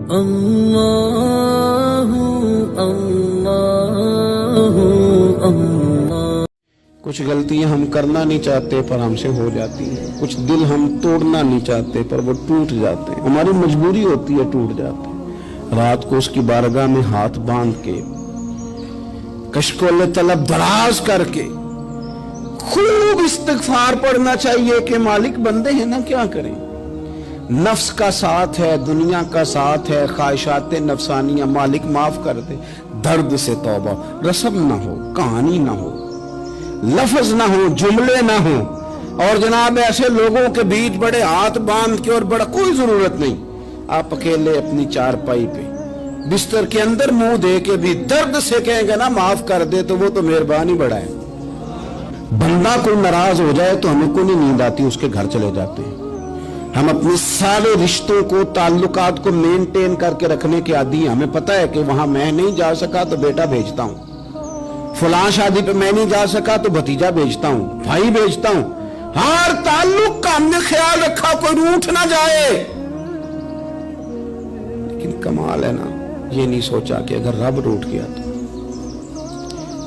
اللہ اللہ اللہ۔ کچھ غلطیاں ہم کرنا نہیں چاہتے پر ہم سے ہو جاتی ہیں، کچھ دل ہم توڑنا نہیں چاہتے پر وہ ٹوٹ جاتے ہیں، ہماری مجبوری ہوتی ہے ٹوٹ جاتے ہیں۔ رات کو اس کی بارگاہ میں ہاتھ باندھ کے کشکول طلب دراز کر کے خوب استغفار پڑھنا چاہیے کہ مالک بندے ہیں نا، کیا کریں، نفس کا ساتھ ہے، دنیا کا ساتھ ہے، خواہشات نفسانیہ، مالک معاف کر دے۔ درد سے توبہ، رسم نہ ہو، کہانی نہ ہو، لفظ نہ ہو، جملے نہ ہو، اور جناب ایسے لوگوں کے بیچ بڑے ہاتھ باندھ کے اور بڑا کوئی ضرورت نہیں، آپ اکیلے اپنی چارپائی پہ بستر کے اندر منہ دے کے بھی درد سے کہیں گے نا معاف کر دے تو وہ تو مہربانی بڑا ہے۔ بندہ کوئی ناراض ہو جائے تو ہمیں کوئی نہیں نیند آتی، اس کے گھر چلے جاتے ہیں۔ ہم اپنے سارے رشتوں کو، تعلقات کو مینٹین کر کے رکھنے کے عادی ہیں، ہمیں پتہ ہے کہ وہاں میں نہیں جا سکا تو بیٹا بھیجتا ہوں، فلاں شادی پہ میں نہیں جا سکا تو بھتیجا بھیجتا ہوں، بھائی بھیجتا ہوں، ہر تعلق کا ہم نے خیال رکھا کوئی روٹھ نہ جائے۔ لیکن کمال ہے نا، یہ نہیں سوچا کہ اگر رب روٹ گیا تو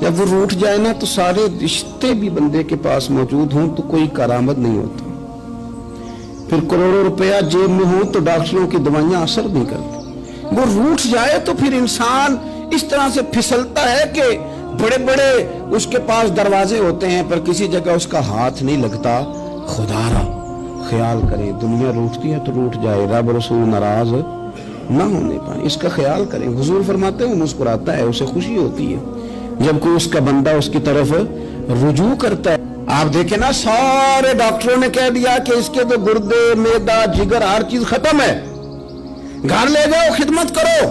جب وہ روٹ جائے نا تو سارے رشتے بھی بندے کے پاس موجود ہوں تو کوئی کارآمد نہیں ہوتا، پھر کروڑوں روپیہ جیب میں ہوں تو ڈاکٹروں کی دوائیاں اثر نہیں کرتی۔ وہ روٹ جائے تو پھر انسان اس طرح سے پھسلتا ہے کہ بڑے بڑے اس کے پاس دروازے ہوتے ہیں پر کسی جگہ اس کا ہاتھ نہیں لگتا۔ خدا را خیال کریں، دنیا روٹتی ہے تو روٹ جائے، رب رسول ناراض نہ ہونے پائے، اس کا خیال کریں۔ حضور فرماتے ہیں وہ مسکراتا ہے، اسے خوشی ہوتی ہے جب کوئی اس کا بندہ اس کی طرف رجوع کرتا ہے۔ آپ دیکھیں نا، سارے ڈاکٹروں نے کہہ دیا کہ اس کے تو گردے، معدہ، جگر ہر چیز ختم ہے، گھر لے جاؤ خدمت کرو،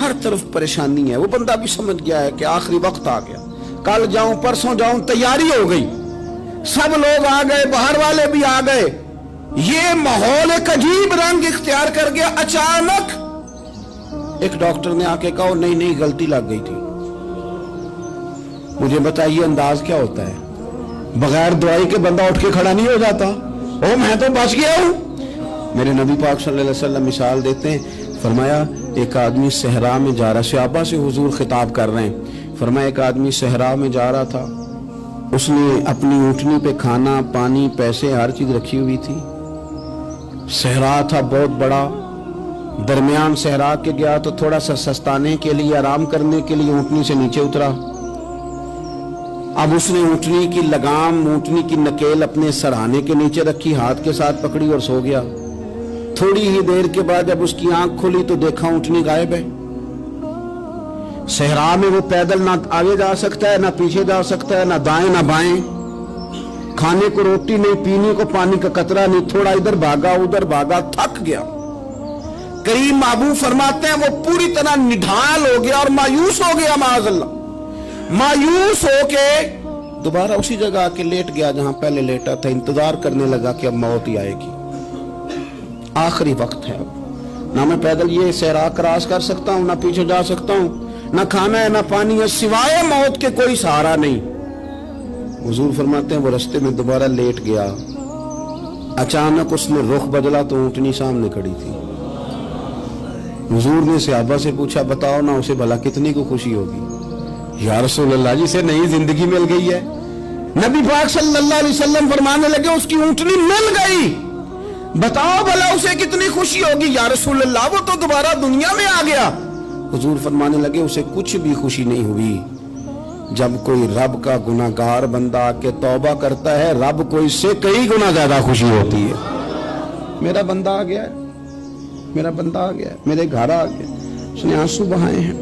ہر طرف پریشانی ہے۔ وہ بندہ بھی سمجھ گیا ہے کہ آخری وقت آ گیا، کل جاؤں پرسوں جاؤں، تیاری ہو گئی، سب لوگ آ گئے، باہر والے بھی آ گئے، یہ ماحول ایک عجیب رنگ اختیار کر گیا۔ اچانک ایک ڈاکٹر نے آ کے کہا نہیں نہیں غلطی لگ گئی تھی۔ مجھے بتائیے انداز کیا ہوتا ہے؟ بغیر دوائی کے بندہ اٹھ کے کھڑا نہیں ہو جاتا، او میں تو بچ گیا ہوں۔ میرے نبی پاک صلی اللہ علیہ وسلم مثال دیتے ہیں، فرمایا ایک آدمی صحرا میں جا رہا، صحابہ سے حضور خطاب کر رہے ہیں، فرمایا ایک آدمی صحرا میں جا رہا تھا، اس نے اپنی اونٹنی پہ کھانا، پانی، پیسے، ہر چیز رکھی ہوئی تھی، صحرا تھا بہت بڑا، درمیان صحرا کے گیا تو تھوڑا سا سستانے کے لیے، آرام کرنے کے لیے اونٹنی سے نیچے اترا۔ اب اس نے اونٹنی کی لگام، اونٹنی کی نکیل اپنے سرہانے کے نیچے رکھی، ہاتھ کے ساتھ پکڑی اور سو گیا۔ تھوڑی ہی دیر کے بعد جب اس کی آنکھ کھلی تو دیکھا اونٹنی غائب ہے۔ صحرا میں وہ پیدل نہ آگے جا سکتا ہے، نہ پیچھے جا سکتا ہے، نہ دائیں نہ بائیں، کھانے کو روٹی نہیں، پینے کو پانی کا قطرہ نہیں، تھوڑا ادھر بھاگا ادھر بھاگا، تھک گیا۔ کریم محبوب فرماتے ہیں وہ پوری طرح نڈھال ہو گیا اور مایوس ہو گیا، معاذ اللہ، مایوس ہو کے دوبارہ اسی جگہ آ کے لیٹ گیا جہاں پہلے لیٹا تھا، انتظار کرنے لگا کہ اب موت ہی آئے گی، آخری وقت ہے، اب نہ میں پیدل یہ صحرا کراس کر سکتا ہوں، نہ پیچھے جا سکتا ہوں، نہ کھانا ہے نہ پانی ہے، سوائے موت کے کوئی سہارا نہیں۔ حضور فرماتے ہیں وہ رستے میں دوبارہ لیٹ گیا، اچانک اس نے رخ بدلا تو اونٹنی سامنے کھڑی تھی۔ حضور نے صحابہ سے پوچھا بتاؤ نا اسے بھلا کتنی کو خوشی ہوگی؟ یا رسول اللہ جسے نئی زندگی مل گئی ہے۔ نبی پاک صلی اللہ علیہ وسلم فرمانے لگے اس کی اونٹنی مل گئی، بتاؤ بھلا اسے کتنی خوشی ہوگی؟ یا رسول اللہ وہ تو دوبارہ دنیا میں آ گیا۔ حضور فرمانے لگے اسے کچھ بھی خوشی نہیں ہوئی۔ جب کوئی رب کا گناہگار بندہ آ کے توبہ کرتا ہے، رب کو اس سے کئی گنا زیادہ خوشی ہوتی ہے۔ میرا بندہ آ گیا ہے، میرا بندہ آ گیا ہے، میرے گھر آ گیا۔ اس نے آنسو بہائے ہیں،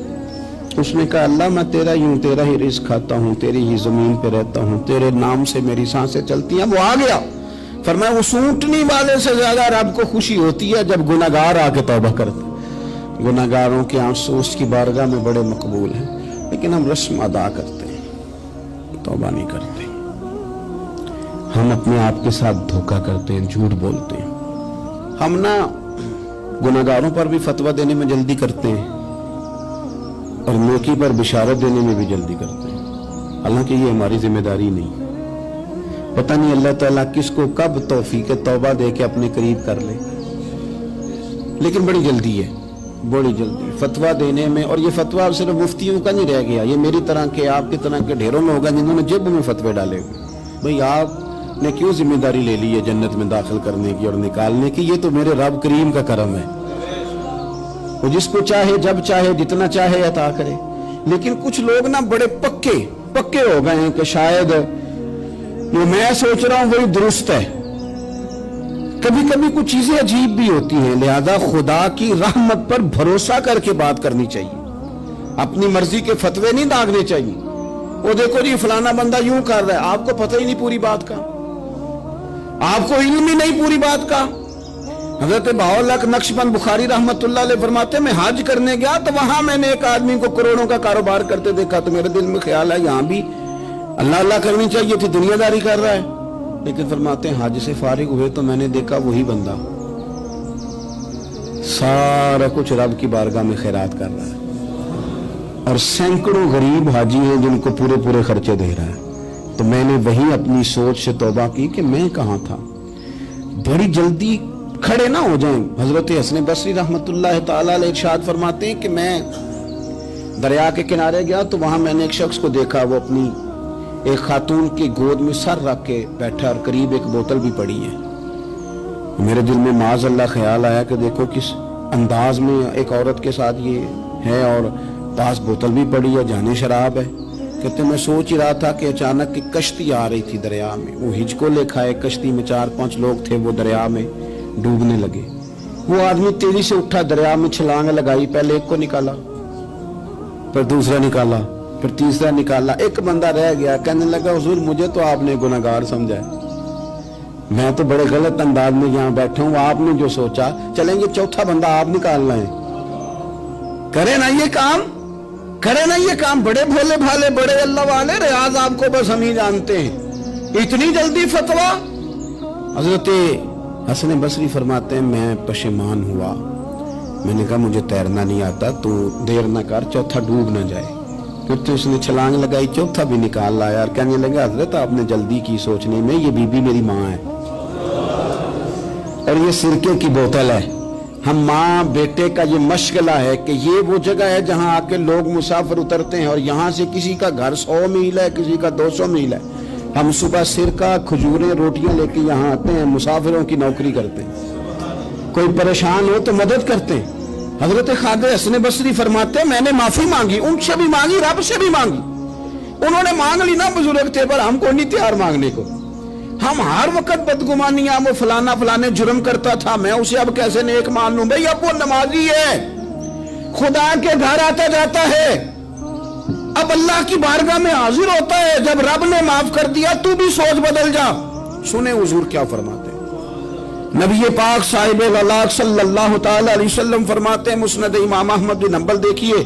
اس نے کہا اللہ میں تیرا ہی ہوں، تیرا ہی رزق کھاتا ہوں، تیری ہی زمین پہ رہتا ہوں، تیرے نام سے میری سانسیں چلتی ہیں۔ وہ آ گیا۔ فرمایا اس اونٹنی والے سے زیادہ رب کو خوشی ہوتی ہے جب گناہگار آ کے توبہ کرتے۔ گناہگاروں کے آنسو اس کی بارگاہ میں بڑے مقبول ہیں، لیکن ہم رسم ادا کرتے ہیں، توبہ نہیں کرتے۔ ہم اپنے آپ کے ساتھ دھوکہ کرتے ہیں، جھوٹ بولتے ہیں۔ ہم نہ گناہگاروں پر بھی فتویٰ دینے میں جلدی کرتے ہیں اور نیکی پر بشارت دینے میں بھی جلدی کرتے ہیں، حالانکہ یہ ہماری ذمہ داری نہیں۔ پتہ نہیں اللہ تعالیٰ کس کو کب توفیق توبہ دے کے اپنے قریب کر لے، لیکن بڑی جلدی ہے۔ बड़ी जल्दी फतवा देने में। और ये फतवा अब सिर्फ मुफ्तियों का नहीं रह गया, ये मेरी तरह के आपकी तरह के ढेरों में होगा जिन्होंने जेब में फतवे डाले हुए। भाई आपने क्यों जिम्मेदारी ले ली है जन्नत में दाखिल करने की और निकालने की? ये तो मेरे रब करीम का करम है, वो जिसको चाहे जब चाहे जितना चाहे अता करे। लेकिन कुछ लोग ना बड़े पक्के हो गए हैं कि शायद जो मैं सोच रहा हूं वही दुरुस्त है। कभी कभी कुछ चीजें अजीब भी होती हैं, लिहाजा खुदा की रहमत पर भरोसा करके बात करनी चाहिए। अपनी मर्जी के फतवे नहीं दागने चाहिए। वो देखो जी फलाना बंदा यूं कर रहा है, आपको पता ही नहीं पूरी बात का, आपको इल्म ही नहीं पूरी बात का। हजरत बाउलक नक्शबंद बुखारी रहमतुल्लाह अलैह फरमाते मैं हज करने गया तो वहां मैंने एक आदमी को करोड़ों का कारोबार करते देखा, तो मेरे दिल में ख्याल है यहां भी अल्लाह अल्लाह करनी चाहिए थी, दुनियादारी कर रहा है। लेकिन फरमाते हैं हज से फारिग हुए तो मैंने देखा वही बंदा सारा कुछ रब की बारगाह में खैरात कर रहा है, और सैकड़ों गरीब हाजी हैं जिनको पूरे पूरे खर्चे दे रहा है। तो मैंने वही अपनी सोच से तौबा की कि मैं कहां था। बड़ी जल्दी खड़े ना हो जाएं। हजरत हसन बसरी रहमतुल्लाह ताला अलैह इरशाद फरमाते हैं कि मैं दरिया के किनारे गया तो वहां मैंने एक शख्स को देखा, वो अपनी एक खातून की गोद में सर रख के बैठा और करीब एक बोतल भी पड़ी है। मेरे दिल में माज़ अल्लाह ख्याल आया कि देखो किस अंदाज में एक औरत के साथ ये है, और पास बोतल भी पड़ी है, जाने शराब है। कहते मैं सोच ही रहा था कि अचानक की कश्ती आ रही थी दरिया में, वो हिचको लेखा है, कश्ती में 4-5 लोग थे, वो दरिया में डूबने लगे। वो आदमी तेजी से उठा, दरिया में छलांग लगाई, पहले एक को निकाला, फिर दूसरा निकाला, फिर तीसरा निकाला, एक बंदा रह गया। कहने लगा हुजूर मुझे तो आपने गुनहगार समझा है, मैं तो बड़े गलत अंदाज में यहाँ बैठा हूँ, आपने जो सोचा चलेंगे चौथा बंदा आप निकालना है। करे ना ये काम, करे ना ये काम, बड़े भोले भाले बड़े अल्लाह वाले, रियाज आपको बस हम ही जानते हैं, इतनी जल्दी फतवा। हजरत हसन बसरी फरमाते हैं मैं पशेमान हुआ, मैंने कहा मुझे तैरना नहीं आता, तो देर न कर चौथा डूब न जाए। फिर तो उसने छलांग लगाई, चौथा भी निकाल लाया और कहने लगा हजरत आपने जल्दी की सोचने में, ये बीबी मेरी माँ है और ये सिरके की बोतल है। हम माँ बेटे का ये मशगला है कि ये वो जगह है जहां आके लोग मुसाफिर उतरते हैं, और यहां से किसी का घर 100 मील है, किसी का 200 मील है। हम सुबह सिरका खजूरें रोटियां लेके यहाँ आते हैं, मुसाफिरों की नौकरी करते हैं, कोई परेशान हो तो मदद करते हैं। हजरत ख्वाजा हसन बसरी फरमाते हैं मैंने माफी मांगी, उनसे भी मांगी, रब से भी मांगी। उन्होंने मांग ली ना, बुजुर्ग थे, पर हमको नहीं तैयार मांगने को। हम हर वक्त बदगुमानियां, वो फलाना फलाने जुर्म करता था, मैं उसे अब कैसे नेक मान लूं। भाई अब वो नमाजी है, खुदा के घर आता जाता है, अब अल्लाह की बारगाह में हाजिर होता है। जब रब ने माफ कर दिया तू भी सोच बदल जा। सुने हुजूर क्या फरमाते हैं, नबी पाक साहिब अल्लाह सल्लल्लाहु तआला अलैहि वसल्लम फरमाते हैं, मुस्नद इमाम अहमद बिन हंबल देखिए,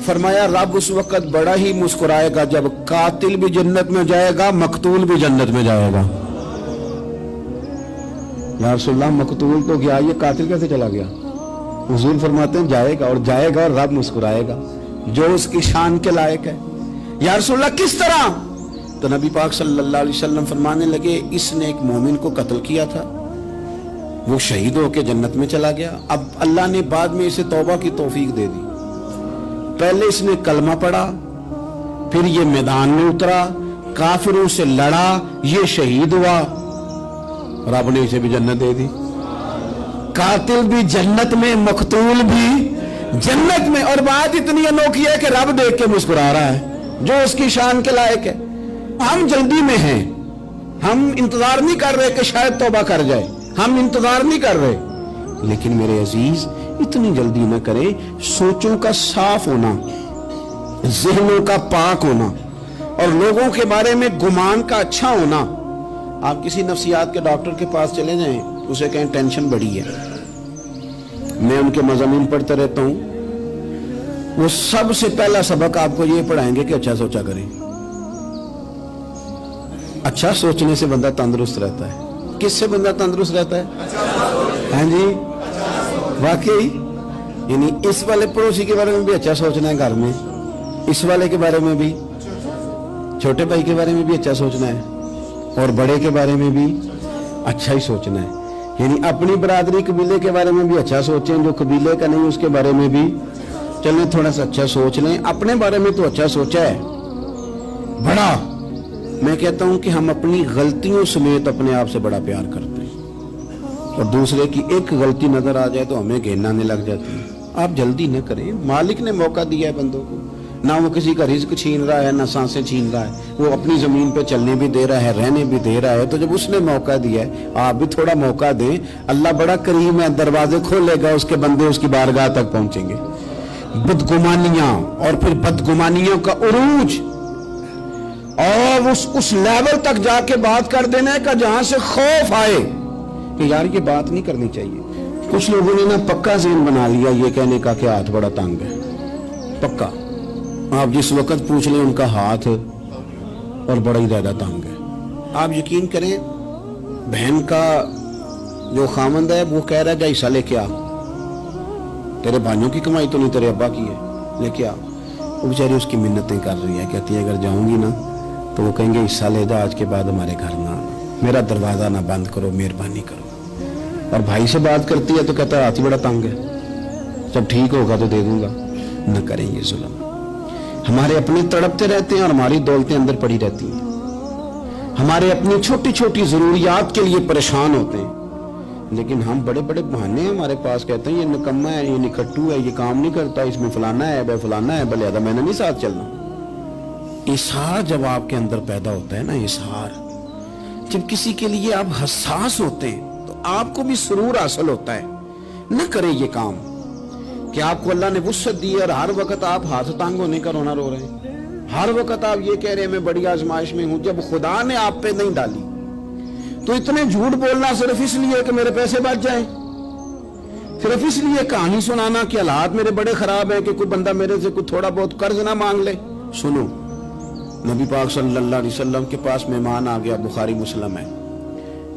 फरमाया रब उस वक्त बड़ा ही मुस्कुराएगा जब कातिल भी जन्नत में जाएगा, मकतूल भी जन्नत में जाएगा। या रसूलल्लाह मकतूल तो गया, ये कातिल कैसे चला गया? हुजूर फरमाते हैं जाएगा, और जाएगा और रब मुस्कुराएगा जो उसकी शान के लायक है। या रसूलल्लाह किस तरह? तो नबी पाक सल्लल्लाहु अलैहि वसल्लम फरमाने लगे इसने एक मोमिन को कत्ल किया था, वो शहीद होकर जन्नत में चला गया। अब अल्लाह ने बाद में इसे तौबा की तौफीक दे दी। पहले इसने कलमा पढ़ा, फिर ये मैदान में उतरा, काफिरों से लड़ा, ये शहीद हुआ, रब ने इसे भी जन्नत दे दी। कातिल भी जन्नत में, मकतूल भी जन्नत में। और बात इतनी अनोखी है कि रब देख के मुस्कुरा रहा है जो उसकी शान के लायक है। हम जल्दी में हैं, हम इंतजार नहीं कर रहे कि शायद तौबा कर जाए, हम इंतजार नहीं कर रहे। लेकिन मेरे अजीज इतनी जल्दी न करें, सोचों का साफ होना, ज़हनों का पाक होना और लोगों के बारे में गुमान का अच्छा होना। आप किसी नफ्सियात के डॉक्टर के पास चले जाएं, उसे कहें टेंशन बढ़ी है, मैं उनके मज़ामीन पढ़ते रहता हूं, वो सबसे पहला सबक आपको ये पढ़ाएंगे कि अच्छा सोचा करें। अच्छा सोचने से बंदा तंदुरुस्त रहता है। किससे बंदा तंदुरुस्त रहता है? हाँ जी, वाकई। यानी इस वाले पड़ोसी के बारे में भी अच्छा सोचना है घर में, इस वाले के बारे में भी, छोटे भाई के बारे में भी अच्छा सोचना है, और बड़े के बारे में भी अच्छा ही सोचना है। یعنی اپنی برادری قبیلے کے بارے میں بھی اچھا سوچیں, جو قبیلے کا نہیں اس کے بارے میں بھی چلیں تھوڑا سا اچھا سوچ لیں. اپنے بارے میں تو اچھا سوچا ہے بڑا. میں کہتا ہوں کہ ہم اپنی غلطیوں سمیت اپنے آپ سے بڑا پیار کرتے ہیں, اور دوسرے کی ایک غلطی نظر آ جائے تو ہمیں گھین آنے لگ جاتی ہے. آپ جلدی نہ کریں, مالک نے موقع دیا ہے بندوں کو, نہ وہ کسی کا رزق چھین رہا ہے نہ سانسیں چھین رہا ہے, وہ اپنی زمین پہ چلنے بھی دے رہا ہے, رہنے بھی دے رہا ہے. تو جب اس نے موقع دیا ہے آپ بھی تھوڑا موقع دیں. اللہ بڑا کریم ہے, دروازے کھولے گا, اس کے بندے اس کی بارگاہ تک پہنچیں گے. بدگمانیاں اور پھر بدگمانیوں کا عروج, اور اس لیول تک جا کے بات کر دینا کا جہاں سے خوف آئے کہ یار یہ بات نہیں کرنی چاہیے. کچھ لوگوں نے نا پکا ذہن بنا لیا یہ کہنے کا کہ ہاتھ بڑا تنگ ہے. پکا آپ جس وقت پوچھ لیں ان کا ہاتھ اور بڑا ہی زیادہ تنگ ہے. آپ یقین کریں, بہن کا جو خامند ہے وہ کہہ رہا ہے جا حصہ لے کے آ, تیرے بھائیوں کی کمائی تو نہیں تیرے ابا کی ہے, لے کے آ. وہ بیچاری اس کی منتیں کر رہی ہے, کہتی ہے اگر جاؤں گی نا تو وہ کہیں گے حصہ لے جا, آج کے بعد ہمارے گھر نہ آنا, میرا دروازہ نہ بند کرو, مہربانی کرو. اور بھائی سے بات کرتی ہے تو کہتا ہے ہاتھ ہی بڑا تنگ ہے, جب ٹھیک ہوگا تو دے دوں گا. نہ کریں یہ ظلم. ہمارے اپنے تڑپتے رہتے ہیں اور ہماری دولتیں اندر پڑی رہتی ہیں. ہمارے اپنی چھوٹی چھوٹی ضروریات کے لیے پریشان ہوتے ہیں, لیکن ہم بڑے بڑے بہانے ہیں ہمارے پاس, کہتے ہیں یہ نکما ہے, یہ نکھٹو ہے, یہ کام نہیں کرتا, اس میں فلانا ہے, بے فلانا ہے, بلے میں نے نہیں ساتھ چلنا. اظہار جب آپ کے اندر پیدا ہوتا ہے نا, اظہار جب کسی کے لیے آپ حساس ہوتے ہیں تو آپ کو بھی سرور حاصل ہوتا ہے. نہ کریں یہ کام کہ آپ کو اللہ نے وسعت دی اور ہر وقت آپ ہاتھ تانگ ہونے کا رونا رو رہے ہیں, ہر وقت آپ یہ کہہ رہے ہیں میں بڑی آزمائش میں ہوں, جب خدا نے آپ پہ نہیں ڈالی. تو اتنے جھوٹ بولنا صرف اس لیے کہ میرے پیسے بچ جائیں, صرف اس لیے کہانی سنانا کہ حالات میرے بڑے خراب ہیں کہ کوئی بندہ میرے سے کوئی تھوڑا بہت قرض نہ مانگ لے. سنو, نبی پاک صلی اللہ علیہ وسلم کے پاس مہمان آ گیا, بخاری مسلم ہے.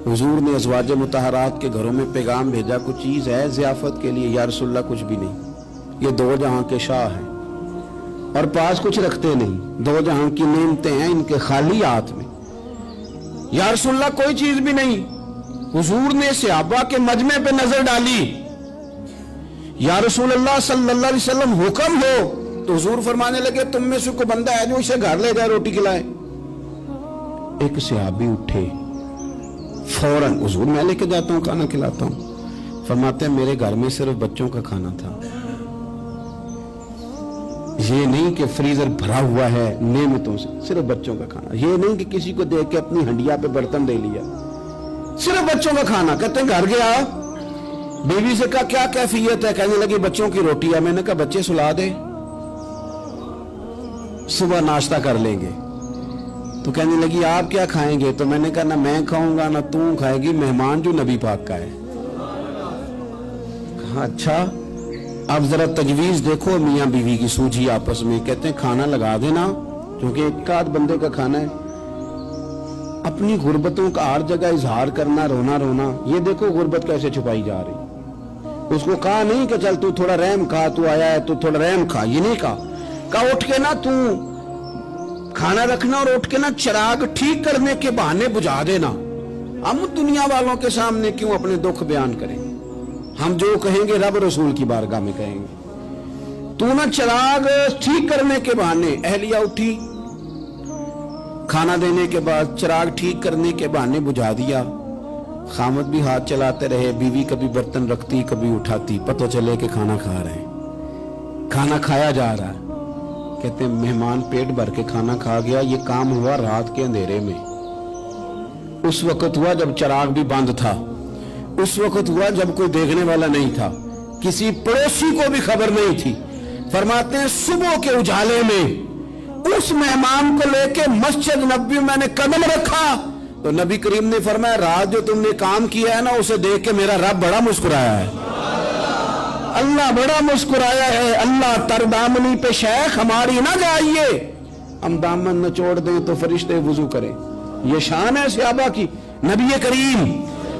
حضور نے ازواج مطہرات کے گھروں میں پیغام بھیجا, کچھ چیز ہے ضیافت کے لیے. یا رسول اللہ کچھ بھی نہیں, یہ دو جہاں کے شاہ ہیں اور پاس کچھ رکھتے نہیں, دو جہاں کی نعمتیں ہیں ان کے خالی ہاتھ میں. یا رسول اللہ کوئی چیز بھی نہیں. حضور نے صحابہ کے مجمع پہ نظر ڈالی, یا رسول اللہ صلی اللہ علیہ وسلم حکم ہو. تو حضور فرمانے لگے تم میں سے کوئی بندہ ہے جو اسے گھر لے جائے روٹی کھلائے. ایک صحابی اٹھے فوراً, حضور میں لے کے جاتا ہوں کھانا کھلاتا ہوں. فرماتے ہیں میرے گھر میں صرف بچوں کا کھانا تھا, یہ نہیں کہ فریزر بھرا ہوا ہے نعمتوں سے, صرف بچوں کا کھانا. یہ نہیں کہ کسی کو دیکھ کے اپنی ہنڈیا پہ برتن دے لیا, صرف بچوں کا کھانا. کہتے ہیں گھر گیا, بیوی سے کہا کیا کیفیت ہے, کہنے لگی بچوں کی روٹی ہے. میں نے کہا بچے سلا دے, صبح ناشتہ کر لیں گے. تو کہنے لگی آپ کیا کھائیں گے؟ تو میں نے کہا نہ میں کھاؤں گا نہ تم کھائے گی, مہمان جو نبی پاک کا ہے. کہا اچھا, اب ذرا تجویز دیکھو میاں بیوی کی سوجھی آپس میں. کہتے ہیں کھانا لگا دینا, کیونکہ ایک آدھ بندے کا کھانا ہے. اپنی غربتوں کا ہر جگہ اظہار کرنا, رونا رونا. یہ دیکھو غربت کیسے چھپائی جا رہی. اس کو کہا نہیں کہ چل تو تھوڑا رحم کھا, تو آیا ہے تو تھوڑا رحم کھا, یہ نہیں کہا. اٹھ کے نا تو کھانا رکھنا اور اٹھ کے نا چراغ ٹھیک کرنے کے بہانے بجھا دینا. ہم دنیا والوں کے سامنے کیوں اپنے دکھ بیان کریں؟ ہم جو کہیں گے رب رسول کی بارگاہ میں کہیں گے. تو نا چراغ ٹھیک کرنے کے بہانے. اہلیہ اٹھی, کھانا دینے کے بعد چراغ ٹھیک کرنے کے بہانے بجھا دیا. خامد بھی ہاتھ چلاتے رہے, بیوی کبھی برتن رکھتی کبھی اٹھاتی, پتہ چلے کہ کھانا کھا رہے ہیں, کھانا کھایا جا رہا ہے. کہتے ہیں مہمان پیٹ بھر کے کھانا کھا گیا. یہ کام ہوا رات کے اندھیرے میں, اس وقت ہوا جب چراغ بھی بند تھا, اس وقت ہوا جب کوئی دیکھنے والا نہیں تھا, کسی پڑوسی کو بھی خبر نہیں تھی. فرماتے ہیں صبح کے اجالے میں اس مہمان کو لے کے مسجد نبوی میں نے قدم رکھا تو نبی کریم نے فرمایا رات جو تم نے کام کیا ہے نا اسے دیکھ کے میرا رب بڑا مسکرایا ہے, اللہ بڑا مسکرایا ہے. اللہ تر دامنی پہ شیخ ہماری نہ جائیے, ہم دامن نہ چھوڑ دیں تو فرشتے وضو کریں. یہ شان ہے صحابہ کی. نبی کریم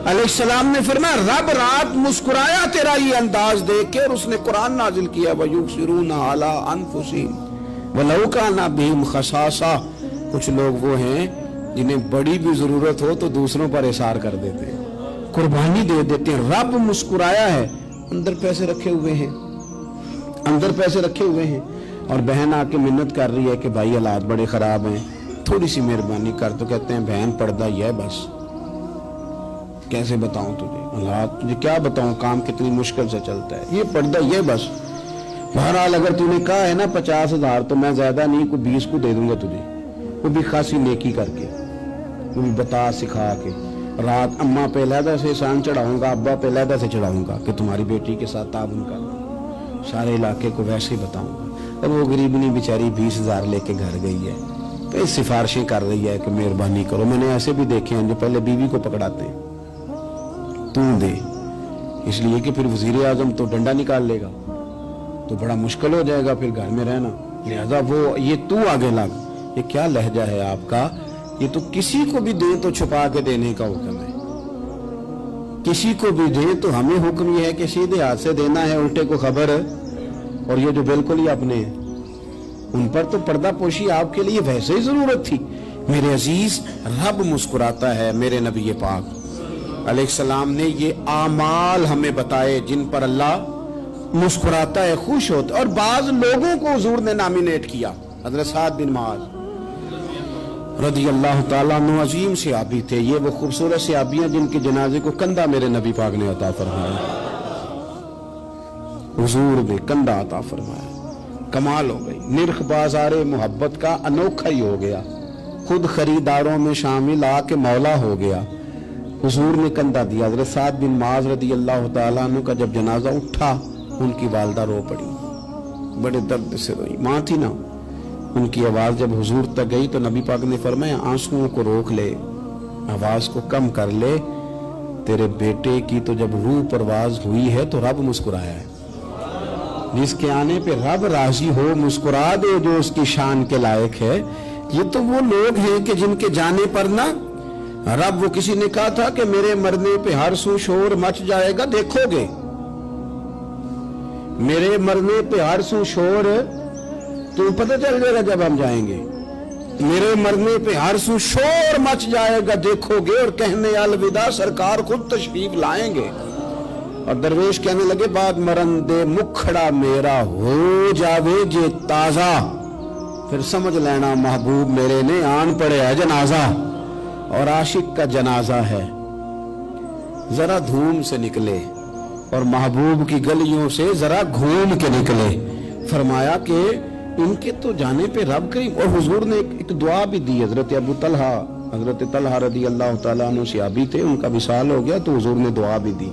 علیہ السلام نے فرمایا رب رات مسکرایا تیرا یہ انداز دیکھ کے, اور اس نے قرآن نازل کیا وَيُبْصِرُونَ عَلَىٰ أَنفُسِهِمْ وَلَوْ كَانَ بِهِمْ خَصَاصَةٌ. کچھ لوگ وہ ہیں جنہیں بڑی بھی ضرورت ہو تو دوسروں پر اثار کر دیتے ہیں. कुर्बानी दे देते हैं। रब मुस्कुराया है, अंदर पैसे रखे हुए हैं, अंदर पैसे रखे हुए हैं, और बहन आके मिन्नत कर रही है कि भाई हालात बड़े खराब हैं, थोड़ी सी मेहरबानी कर। तो कहते हैं बहन पर्दा ही है बस, कैसे बताऊं तुझे हालात, तुझे क्या बताऊं, काम कितनी मुश्किल से चलता है, ये पर्दा ये बस। बहरहाल अगर तूने कहा है ना 50,000 तो मैं ज्यादा नहीं, कोई 20 को दे दूंगा तुझे, वो भी खासी नेकी करके, वो भी बता सिखा के। रात अम्मा पे लहदा से शान चढ़ाऊंगा, अब्बा पे लहदा से चढ़ाऊंगा कि तुम्हारी बेटी के साथ ताबन कर, सारे इलाके को वैसे ही बताऊंगा। अब वो गरीबनी बेचारी 20,000 लेके घर गई है, तो सिफारिशें कर रही है कि मेहरबानी करो। मैंने ऐसे भी देखे हैं जो पहले बीवी को पकड़ाते हैं, तू दे, इसलिए कि फिर वजीर आजम तो डंडा निकाल लेगा, तो बड़ा मुश्किल हो जाएगा फिर घर में रहना, लिहाजा वो ये तू आगे लग। ये क्या लहजा है आपका, ये तो किसी को भी दे तो छुपा के देने का हुक्म है, किसी को भी दे तो हमें हुक्म ये है कि सीधे हाथ से देना है, उल्टे को खबर। और ये जो बिल्कुल ही अपने हैं, उन पर तो पर्दा पोशी आपके लिए वैसे ही जरूरत थी। मेरे अजीज, रब मुस्कुराता है। मेरे नबी पाक अलैहिस्सलाम ने ये आमाल हमें बताए जिन पर अल्लाह मुस्कुराता है, खुश होता है। और बाज लोगों को हुजूर ने नॉमिनेट किया। हज़रत साद बिन मुआज़ रज़ी अल्लाह ताला अन्हु अजीम सहाबी थे। ये वो खूबसूरत सहाबियां जिनके जनाजे को कंधा मेरे नबी पाक ने अता फरमाया, हुजूर ने कंधा अता फरमाया। कमाल हो गई, निर्ख बाज़ारे मोहब्बत का अनोखा ही हो गया, खुद खरीदारों में शामिल आके मौला हो गया। हुजूर ने कंधा दिया। हज़रत साद बिन मुआज़ रज़ी अल्लाह ताला अन्हु का जब जनाजा उठा, उनकी वालदा रो पड़ी, बड़े दर्द से रोई, माँ थी ना। उनकी आवाज जब हुजूर तक गई तो नबी पाक ने फरमाया आंसुओं को रोक ले, आवाज को कम कर ले, तेरे बेटे की तो जब रूह परवाज हुई है तो रब मुस्कुराया है। जिसके आने पे रब राजी हो, मुस्कुरा दे जो उसकी शान के लायक है। ये तो वो लोग हैं कि जिनके जाने पर ना रब, वो किसी ने कहा था कि मेरे मरने पे हर सू शोर मच जाएगा, देखोगे मेरे मरने पे हर सू शोर, तो पता चल जाएगा जब हम जाएंगे, मेरे मरने पे हर सू शोर मच जाएगा, देखोगे। और कहने अलविदा, सरकार खुद तशरीफ लाएंगे। और दरवेश कहने लगे बाद मरन दे मुखड़ा मेरा हो जावे जे ताजा, फिर समझ लेना महबूब मेरे ने आन पड़े है जनाजा। और आशिक का जनाजा है, जरा धूम से निकले और महबूब की गलियों से जरा घूम के निकले। फरमाया कि इनके तो जाने पे रब करीम। और हुजूर ने एक दुआ भी दी। हजरत अबू तलहा, हजरत तलहा रदी अल्लाह ताला अन्हु सहाबी थे, उनका विसाल हो गया तो हुजूर ने दुआ भी दी।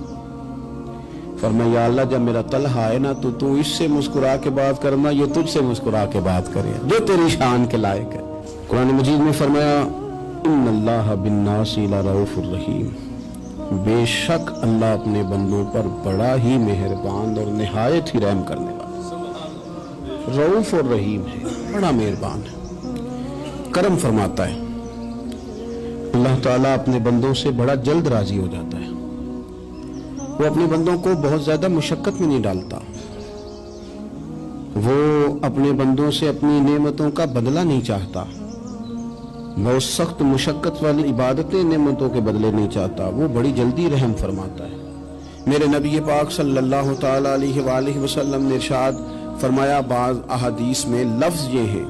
फरमाया या अल्लाह, जब मेरा तलहा है ना तो तू इससे मुस्कुरा के बात करना, ये तुझसे मुस्कुरा के बात करे जो तेरी शान के लायक है। कुरान मजीद में फरमाया इन्नल्लाह बिन्नासी लरऊफुर रहीम, बेशक अल्लाह अपने बंदों पर बड़ा ही मेहरबान और निहायत ही रहम करने वाला, रऊफ और रहीम है, बड़ा मेहरबान है, करम फरमाता है। अल्लाह ताला अपने बंदों से बड़ा जल्द राजी हो जाता है। वो अपने बंदों को बहुत ज्यादा मुशक्कत में नहीं डालता, वो अपने बंदों से अपनी नेमतों का बदला नहीं चाहता, बहुत सख्त मुशक्कत वाली इबादतें नेमतों के बदले नहीं चाहता, वो बड़ी जल्दी रहम फरमाता है। मेरे नबी पाक सल्लल्लाहु ताला अलैहि वसल्लम ने इरशाद फरमाया, बाज़ अहादीस में लफ्ज ये हैं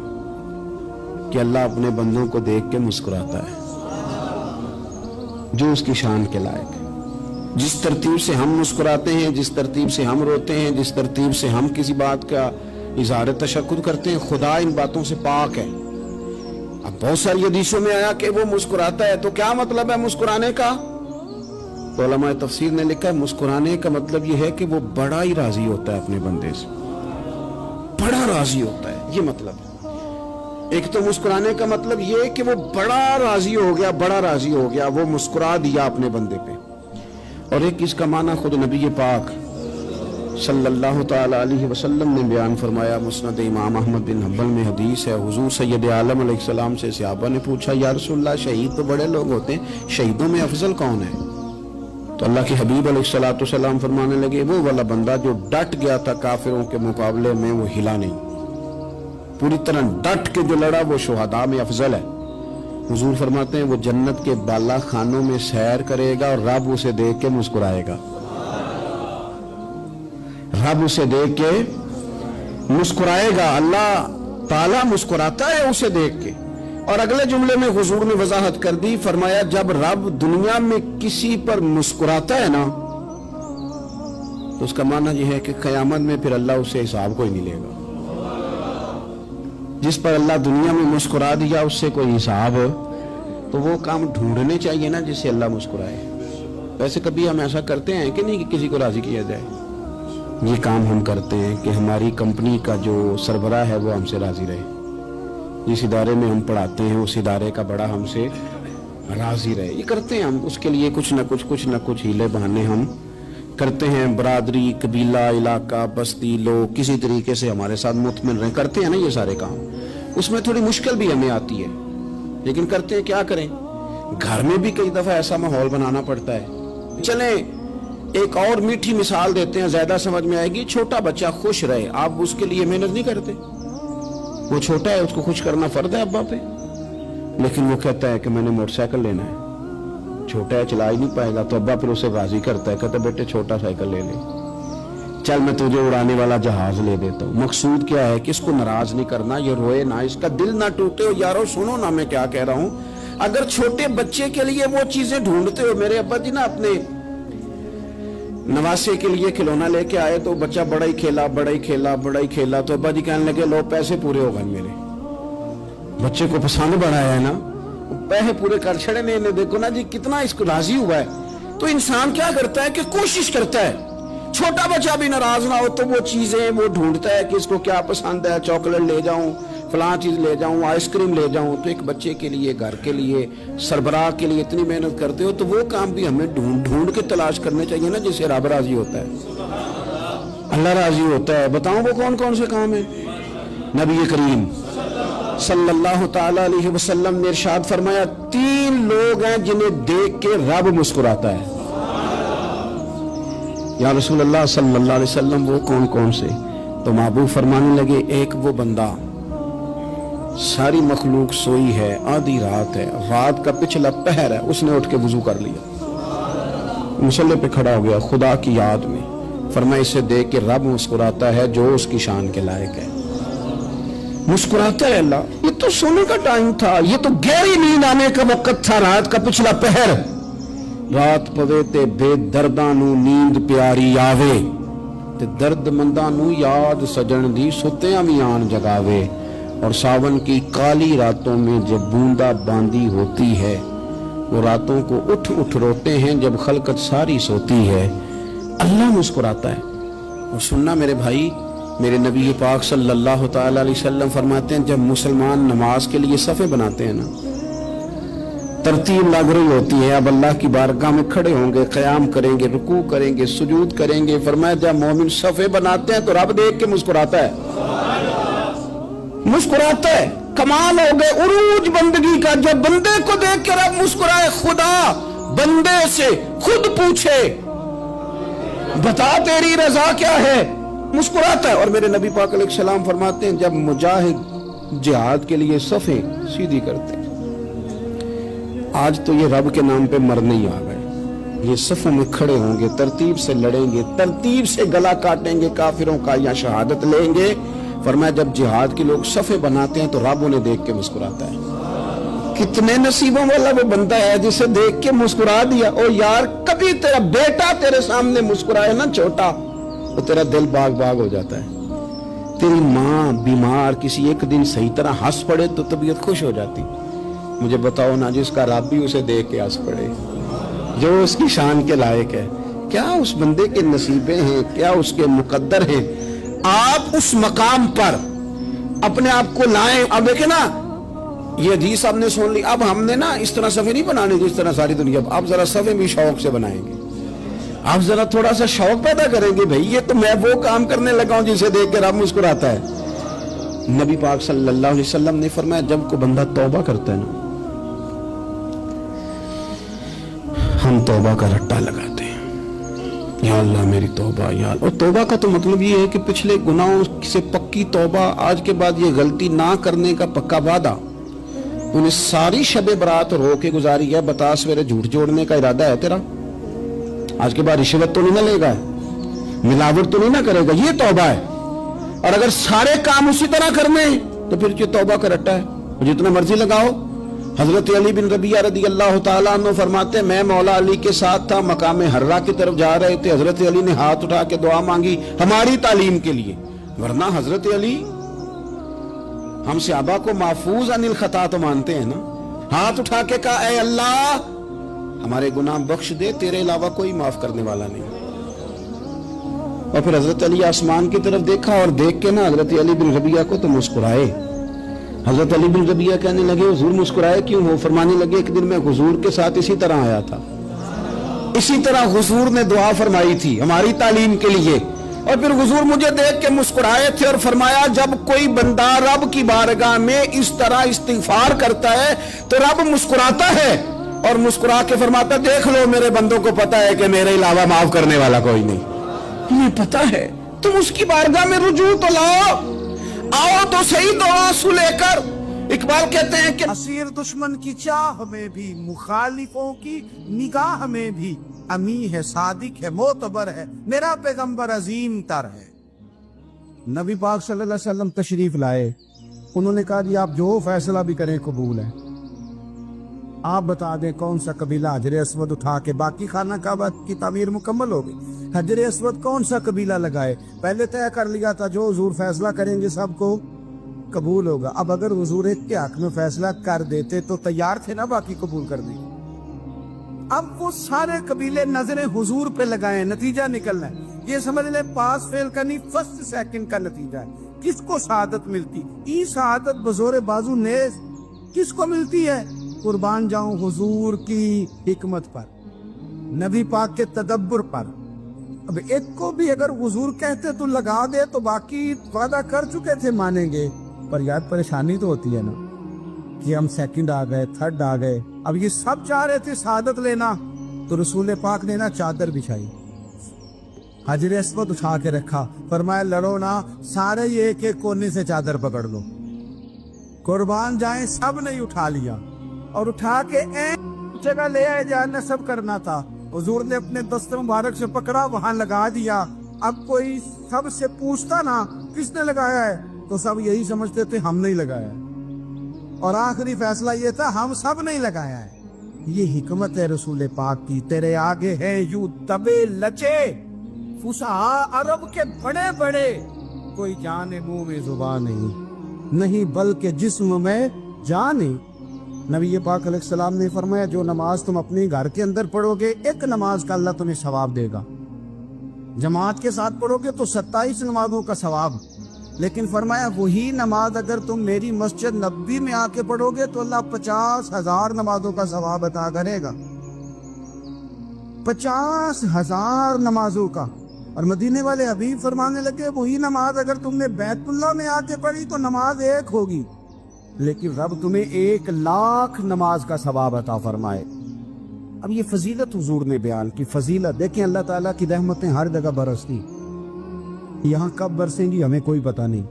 कि अल्लाह अपने बंदों को देख के मुस्कुराता है जो उसकी शान के लायक है। जिस तरतीब से हम मुस्कुराते हैं, जिस तरतीब से हम रोते हैं, जिस तरतीब से हम किसी बात का इज़हार तशक्कुर करते हैं, खुदा इन बातों से पाक है। अब बहुत सारी हदीसों में आया कि वो मुस्कुराता है, तो क्या मतलब है मुस्कुराने का? तो उलमा तफसीर ने लिखा है मुस्कुराने का मतलब ये है कि वो बड़ा ही राजी होता है अपने बंदे से, बड़ा राजी होता है, ये मतलब है। एक तो मुस्कुराने का मतलब ये है कि वो बड़ा राजी हो गया, बड़ा राजी हो गया, वो मुस्कुरा दिया अपने बंदे पे। और एक इसका माना खुद नबी पाक सल्लल्लाहु ताला अलैहि वसल्लम ने बयान फरमाया। मुस्नद इमाम अहमद बिन हंबल में हदीस है, हुजूर सैयद आलम अलैहिस्सलाम से सहाबा ने पूछा, या रसूलल्लाह शहीद तो बड़े लोग होते हैं, शहीदों में अफजल कौन है? तो अल्लाह के हबीब अलैहिस्सलाम फरमाने लगे, वो वाला बंदा जो डट गया था काफिरों के मुकाबले में, वो हिला नहीं, पूरी तरह डट के जो लड़ा, वो शुहदा में अफजल है। हुजूर फरमाते हैं वो जन्नत के बाला खानों में सैर करेगा और रब उसे देख के मुस्कुराएगा, रब उसे देख के मुस्कुराएगा, अल्लाह ताला मुस्कुराता है उसे देख के। और अगले जुमले में हुजूर ने वजाहत कर दी, फरमाया जब रब दुनिया में किसी पर मुस्कुराता है ना तो उसका माना यह है कि कयामत में फिर अल्लाह उससे हिसाब कोई नहीं लेगा। जिस पर अल्लाह दुनिया में मुस्कुरा दिया उससे कोई हिसाब, तो वो काम ढूंढने चाहिए ना जिससे अल्लाह मुस्कुराए। वैसे कभी हम ऐसा करते हैं कि नहीं कि किसी को राजी किया जाए? ये काम हम करते हैं कि हमारी कंपनी का जो सरबराह है वो हमसे राजी रहे, जिस इदारे में हम पढ़ाते हैं उस इदारे का बड़ा हमसे राजी रहे। ये करते हैं हम, उसके लिए कुछ न कुछ हीले बहाने हम करते हैं। बरादरी, कबीला, इलाका, बस्ती, लोग किसी तरीके से हमारे साथ मुतमिन रहे, करते हैं ना ये सारे काम। उसमें थोड़ी मुश्किल भी हमें आती है, लेकिन करते हैं। क्या करें, घर में भी कई दफा ऐसा माहौल बनाना पड़ता है। चलें एक और मीठी मिसाल देते हैं, ज्यादा समझ में आएगी। छोटा बच्चा खुश रहे, आप उसके लिए मेहनत नहीं करते। वो छोटा है, उसको खुश करना फर्ज है अब्बा पे, लेकिन वो कहता है कि मैंने मोटरसाइकिल लेना है। छोटा है, चला ही नहीं पाएगा, तो अब्बा फिर उसे राजी करता है, कहता बेटे छोटा साइकिल ले ले, चल मैं तुझे उड़ाने वाला जहाज ले देता हूँ। मकसूद क्या है कि इसको नाराज नहीं करना, ये रोए ना, इसका दिल ना टूटे। हो यारो सुनो ना मैं क्या कह रहा हूँ। अगर छोटे बच्चे के लिए वो चीजें ढूंढते हो, मेरे अब्बा जी ना अपने नवासे के लिए खिलौना लेके आए तो बच्चा बड़ा ही खेला, तो अब्बा जी कहने लगे लो पैसे पूरे हो गए मेरे। बच्चे को पसंद बड़ा है ना, पैसे पूरे कर छड़े ने, देखो ना जी कितना इसको राजी हुआ है। तो इंसान क्या करता है कि कोशिश करता है, छोटा बच्चा भी नाराज ना हो तो वो चीजें वो ढूंढता है कि इसको क्या पसंद है, चॉकलेट ले जाऊं, फलां चीज ले जाऊं, आइसक्रीम ले जाऊं। तो एक बच्चे के लिए, घर के लिए, सरबराह के लिए इतनी मेहनत करते हो, तो वो काम भी हमें ढूंढ के तलाश करने चाहिए ना, जिससे रब राजी होता है, अल्लाह राजी होता है। बताओ वो कौन कौन से काम है? नबी करीम सल्लल्लाहु ताला अलैहि वसल्लम ने इरशाद फरमाया, 3 लोग हैं जिन्हें देख के रब मुस्कुराता है। या रसूल अल्लाह सल्लल्लाहु अलैहि वसल्लम वो कौन कौन से? तो महबूब फरमाने लगे, एक वो बंदा सारी मखलूक सोई है, आधी रात है, रात का पिछला पहर है, उसने उठ के वुजू कर लिया, मुसल्ले पे खड़ा हो गया खुदा की याद में। फरमाया इसे देख के रब मुस्कुराता है जो उसकी शान के लायक है, मुस्कुराता है अल्लाह। ये तो सोने का टाइम था, ये तो गहरी नींद आने का वक्त था, रात का पिछला पहर। रात पवे ते बेदर्दां नू नींद प्यारी आवे, ते दर्दमंदां नू याद सजन दी सुत्तियां भी आन जगावे। और सावन की काली रातों में जब बूंदा बांदी होती है, वो रातों को उठ उठ रोते हैं जब खलकत सारी सोती है। अल्लाह मुस्कुराता है। और सुनना मेरे भाई, मेरे नबी पाक सल्लल्लाहु ताला अलैहि वसल्लम फरमाते हैं, जब मुसलमान नमाज के लिए सफ़े बनाते हैं ना, तरतीब लग रही होती है, अब अल्लाह की बारगाह में खड़े होंगे, क़याम करेंगे, रुकू करेंगे, सुजूद करेंगे। फरमाया जब मोमिन सफ़े बनाते हैं तो रब देख के मुस्कुराता है, मुस्कुराता है। कमाल हो गए उरूज बंदगी का, जब बंदे को देख के रब मुस्कुराए। खुदा बंदे से खुद पूछे बता तेरी रजा क्या है, मुस्कुराता है। और मेरे नबी पाक अलैहिस्सलाम फरमाते हैं, जब मुजाहिद जिहाद के लिए सफ़े सीधी करते हैं, आज तो ये रब के नाम पे मरने ही आ गए, ये सफ़ों में खड़े होंगे, तरतीब से लड़ेंगे, तरतीब से गला काटेंगे काफिरों का या शहादत लेंगे। फरमाया जब जिहाद के लोग सफ़े बनाते हैं तो रब उन्हें देख के मुस्कुराता है। कितने नसीबों वाला वो बंदा है जिसे देख के मुस्कुरा दिया। ओ यार, कभी तेरा बेटा तेरे सामने मुस्कुराए ना छोटा, तो तेरा दिल बाग बाग हो जाता है। तेरी माँ बीमार किसी एक दिन सही तरह हंस पड़े तो तबीयत खुश हो जाती। मुझे बताओ ना, जिसका रब भी उसे देख के हंस पड़े, जो उसकी शान के लायक है, क्या उस बंदे के नसीबे हैं, क्या उसके मुकद्दर हैं। आप उस मकाम पर अपने आप को लाएं। अब देखे ना, ये हदीस आपने सुन ली, अब हमने ना इस तरह सफ़े नहीं बनाने जिस तरह सारी दुनिया, आप जरा सफ़े भी शौक से बनाएंगे, आप जरा थोड़ा सा शौक पैदा करेंगे, भाई ये तो मैं वो काम करने लगा हूं जिसे देख के रब मुस्कुराता है। नबी पाक सल्लल्लाहु अलैहि वसल्लम ने फरमाया, जब को बंदा तौबा करता है ना, हम तौबा का रट्टा लगाते हैं, या अल्लाह मेरी तौबा या। और तौबा का तो मतलब ये है कि पिछले गुनाहों से पक्की तौबा, आज के बाद ये गलती ना करने का पक्का वादा। तूने सारी शबे बरात रो के गुजारी है, बता सवेरे झूठ जोड़ने का इरादा है तेरा? आज के बाद रिश्वत तो नहीं ना लेगा, मिलावट तो नहीं ना करेगा, ये तौबा है। और अगर सारे काम उसी तरह करने तो फिर जो तौबा का रट्टा है, जितना मर्जी लगाओ। हजरत अली बिन रबिया रदी अल्लाह ताला अन्हु फरमाते, मैं मौला अली के साथ था, मकाम हर्रा की तरफ जा रहे थे, हजरत अली ने हाथ उठा के दुआ मांगी हमारी तालीम के लिए, वरना हजरत अली हम सहाबा को महफूज अनिल खता तो मानते हैं ना। हाथ उठा के कहा, ऐ अल्लाह हमारे गुनाह बख्श दे, तेरे अलावा कोई माफ करने वाला नहीं। और फिर हजरत अली आसमान की तरफ देखा और देख के ना हजरत अली बिन रबिया को तो मुस्कुराए। हजरत अली बिन रबिया कहने लगे, हुजूर मुस्कुराए क्यों हो? फरमाने लगे, एक दिन मैं हुजूर के साथ इसी तरह आया था, इसी तरह हुजूर ने दुआ फरमाई थी हमारी तालीम के लिए, और फिर हुजूर मुझे देख के मुस्कुराए थे और फरमाया, जब कोई बंदा रब की बारगाह में इस तरह इस्तिगफार करता है तो रब मुस्कुराता है और मुस्कुरा के फरमाता, देख लो मेरे बंदों को पता है कि मेरे अलावा माफ करने वाला कोई नहीं, तुम्हें पता है, तुम उसकी बारगाह में रुजू तो लाओ, आओ तो सही दो आंसू लेकर। इकबाल कहते हैं कि असीर दुश्मन की चाह में भी, मुखालिफों की निगाह में भी, अमी है, सादिक है, मोतबर है, मेरा पैगंबर अजीम तर है। नबी पाक सल्लल्लाहु अलैहि वसल्लम तशरीफ लाए, उन्होंने कहा जी आप जो फैसला भी करें कबूल है, आप बता दें कौन सा कबीला हजर अस्वद उठा के, बाकी खाना काबा की तामीर मुकम्मल हो गई, हजर अस्वद कौन सा कबीला लगाए, पहले तय कर लिया था जो हुजूर फैसला करेंगे सबको कबूल होगा। अब अगर हुजूर एक के हक में फैसला कर देते तो तैयार थे ना बाकी कबूल करने। अब वो सारे कबीले नजरें हुजूर पे लगाए, नतीजा निकलना है, ये समझ ले पास फेल का नहीं, फर्स्ट सेकंड का नतीजा है। किसको शहादत मिलती? ई शहादत बजोरे बाजू नेज किसको मिलती है? कुर्बान जाऊं हुजूर की हिकमत पर, नबी पाक के तदब्बर पर। अब एक को भी अगर हुजूर कहते तो लगा दे तो बाकी वादा कर चुके थे मानेंगे, पर यार परेशानी तो होती है ना कि हम सेकंड आ गए, थर्ड आ गए। अब ये सब चाह रहे थे शहादत लेना, तो रसूल पाक ने ना चादर बिछाई, हजर अस्वद उठा के रखा, फरमाया लड़ो ना, सारे ये एक एक कोने से चादर पकड़ लो, कुर्बान जाए। सब ने उठा लिया और उठा के जगह ले आए जहाँ नस्ब करना था। हुजूर ने अपने दस्ते मुबारक से पकड़ा, वहां लगा दिया। अब कोई सब से पूछता ना किसने लगाया है, तो सब यही समझते थे हम नहीं लगाया है, और आखिरी फैसला ये था हम सब नहीं लगाया है। ये हिकमत है रसूल पाक की। तेरे आगे है यू दबे लचे फुसहा अरब के बड़े बड़े, कोई जाने मुंह में जुबान नहीं बल्कि जिस्म में जान। नबी पाक अलैहिस्सलाम ने फरमाया, जो नमाज तुम अपने घर के अंदर पढ़ोगे, एक नमाज का अल्लाह तुम्हें सवाब देगा, जमात के साथ पढ़ोगे तो 27 नमाजों का सवाब। लेकिन फरमाया वही नमाज अगर तुम मेरी मस्जिद नबी में आके पढ़ोगे तो अल्लाह 50,000 नमाजों का सवाब अता करेगा, 50,000 नमाजों का। और मदीने वाले हबीब फरमाने लगे, वही नमाज अगर तुमने बैतुल्लाह में आके पढ़ी तो नमाज एक होगी, लेकिन रब तुम्हें 1,00,000 नमाज का सवाब अता फरमाए। अब ये फजीलत हुजूर ने बयान की, फजीलत देखें, अल्लाह ताला की रहमतें हर जगह बरसती, यहाँ कब बरसेंगी हमें कोई पता नहीं,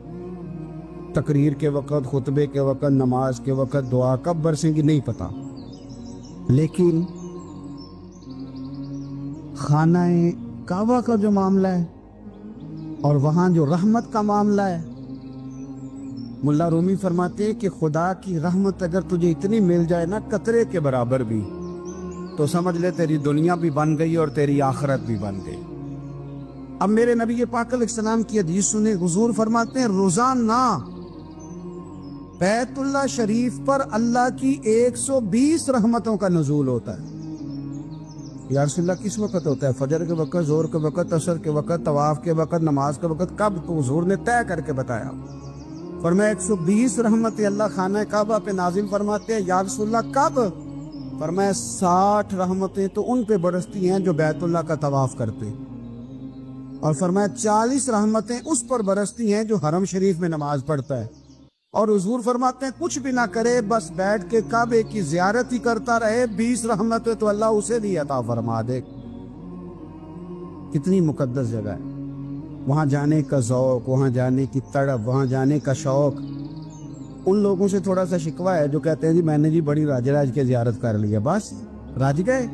तकरीर के वक़्त, खुतबे के वक़्त, नमाज के वक़्त, दुआ कब बरसेंगी नहीं पता। लेकिन खानाए काबा का जो मामला है और वहाँ जो रहमत का मामला है, मुल्ला रूमी फरमाते हैं कि खुदा की रहमत अगर तुझे इतनी मिल जाए ना कतरे के बराबर भी, तो समझ ले तेरी दुनिया भी बन गई और तेरी आखिरत भी बन गई। अब मेरे नबी पाक अलैहिस्सलाम की हदीस सुने, हुजूर फरमाते हैं रोजाना बैतुल्लाह शरीफ पर अल्लाह की 120 रहमतों का नुज़ूल होता है। या रसूलल्लाह किस वक्त होता है? फजर के वक्त, जोर के वक्त, असर के वक्त, तवाफ के वक्त, नमाज के वक्त, कब? तो हुजूर ने तय करके बताया। फरमाया 120 रहमतें अल्लाह खाना काबा पे नाजिल फरमाते हैं। या रसूलल्लाह कब? फरमाया 60 रहमतें तो उन पे बरसती हैं जो बैतुल्लाह का तवाफ करते, और फरमाया 40 रहमतें उस पर बरसती हैं जो हरम शरीफ में नमाज पढ़ता है। और हुजूर फरमाते हैं कुछ भी ना करे, बस बैठ के काबे की जियारत ही करता रहे, 20 रहमतें तो अल्लाह उसे भी अता फरमा दे। कितनी मुकद्दस जगह है, वहां जाने का ज़ौक़, वहां जाने की तड़प, वहां जाने का शौक। उन लोगों से थोड़ा सा शिकवा है जो कहते हैं जी मैंने जी बड़ी राजराज की जियारत कर ली है, बस राज गए,